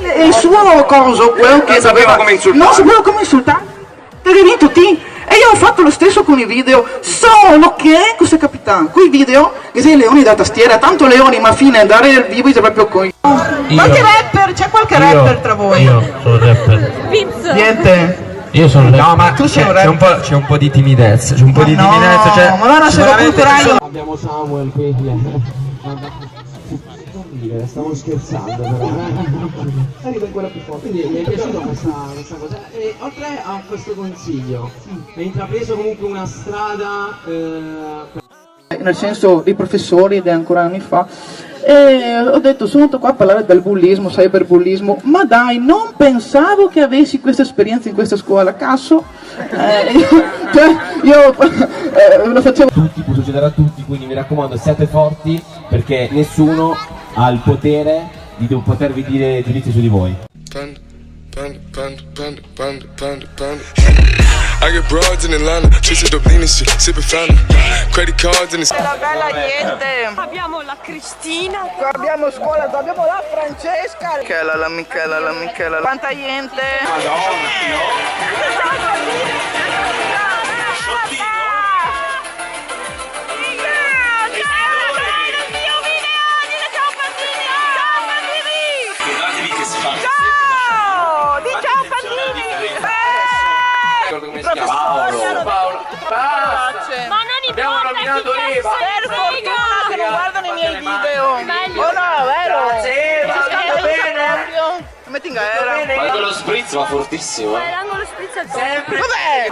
E il suo coso, quello che sapeva come insultare. Non sapeva come insultare. Ti hai vinto te. E io ho fatto lo stesso con i video, solo che cosa è capitato? Con i video, che sei leoni da tastiera, tanto leoni, ma fine, andare nel vivo è proprio coi. Qualche rapper, c'è qualche rapper tra voi? Io sono rapper. Niente. Io sono rapper. No, ma tu c'è un po' di timidezza, c'è un po' di timidezza, cioè. Ma allora se lo culturale. Abbiamo Samuel qui. Stavo scherzando però. Arriva quella più forte. Quindi mi è piaciuta questa cosa. E oltre a questo consiglio, hai intrapreso comunque una strada Nel senso dei professori ed è ancora anni fa. E ho detto, sono venuto qua a parlare del bullismo, cyberbullismo, ma dai, non pensavo che avessi questa esperienza in questa scuola, cazzo. Io lo facevo. tutti, può succedere a tutti, quindi mi raccomando siate forti perché nessuno ha il potere di potervi dire giudizi su di voi. I get broads in Atlanta, chasing dope lean and shit, sipping fountain, credit cards in the... La bella niente. Abbiamo la Cristina. Qua abbiamo scuola, qua abbiamo la Francesca. La Michela. Quanta gente. Ma non importa chi per fortuna che non guardano i miei video. Meglio. Oh no, vero? bene. Metti in galera. Ma quello spritz va fortissimo. L'angolo spritz al sempre. Vabbè.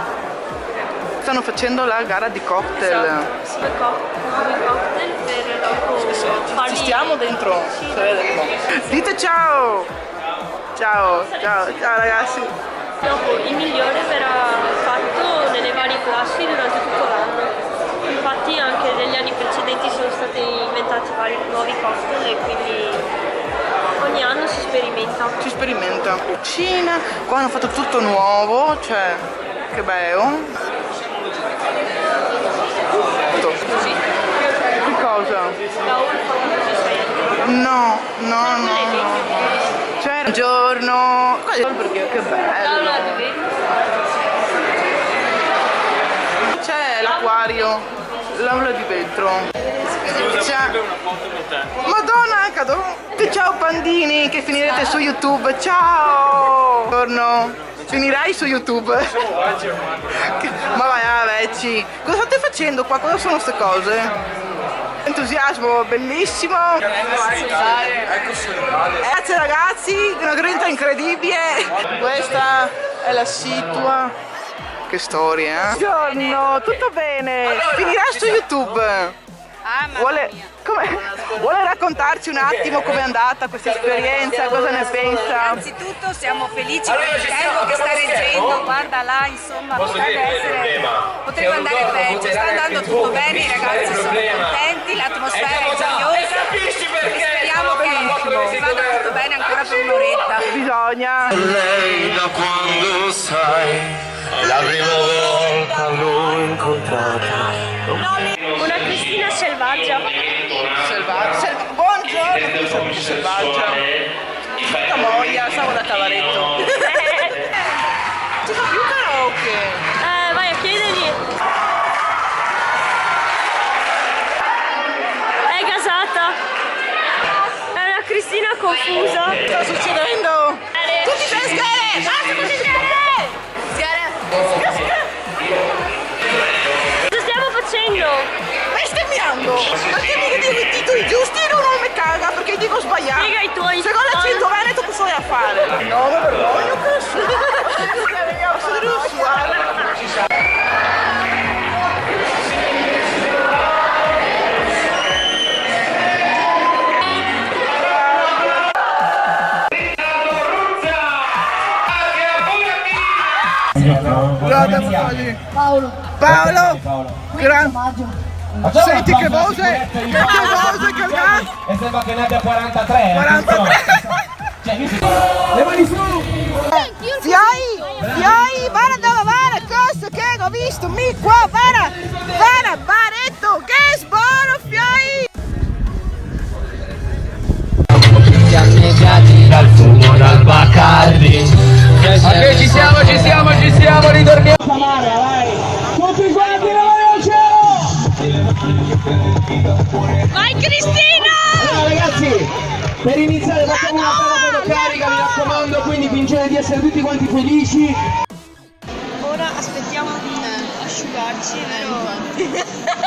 Stanno facendo la gara di cocktail. Sì, cocktail per dopo Ci stiamo dentro. Dite ciao. Ciao ragazzi. Dopo il migliore verrà fatto nelle varie classi durante tutto l'anno. Infatti anche negli anni precedenti sono stati inventati vari nuovi cocktail e quindi ogni anno si sperimenta. Si sperimenta. Cina, qua hanno fatto tutto nuovo, cioè che bello. Così. Che cosa? Da un po' così sei. No. C'era un giorno. Perché che bello. C'è l'acquario, l'aula di vetro. Madonna, cado. Ciao Pandini, che finirete su YouTube. Ciao. Buongiorno. Finirai su YouTube. Ma vai, vecchi. Cosa state facendo qua? Cosa sono queste cose? Entusiasmo, bellissimo. Grazie ragazzi, una grinta incredibile. Questa è la situa. Che storia, eh? Buongiorno, tutto bene? Finirà su YouTube. Vuole raccontarci un attimo com'è andata questa esperienza, cosa ne pensa? Innanzitutto siamo felici per il tempo che sta reggendo, guarda là, insomma, potrebbe andare peggio, sta andando tutto bene, i ragazzi sono contenti, l'atmosfera è gioiosa e speriamo che vada tutto bene ancora per un'oretta. Bisogna. Lei da quando sai, la prima volta l'ho incontrata. Una Cristina selvaggia. Buongiorno, selvaggia. Tutta moglia, stavo da cavaretto. Ci fa più karaoke? Vai a chiedergli. È gasata. È una Cristina confusa. Cosa sta succedendo? Tutti per scale! Basta tutti scale! Cosa stiamo facendo? Bestemmiando! Perché mi dico i titoli giusti e non mi caga perché dico sbagliato. Spiega i tuoi. Secondo il cinto veneto cosa vai a fare? No, ma vergogno cazzo! Posso dire un suono? Paolo! Senti che voce! Che voce che gas! E sembra che ne abbia 43. 43! Le mani su! Fiai! Vara dove vara! Cosa che ho visto? Mi qua! Vara! Baretto! Che sboro! Fiai! Dal fumo dal Per iniziare facciamo una bella fotocarica, mi raccomando, quindi fingete di essere tutti quanti felici. Ora aspettiamo di asciugarci, vero?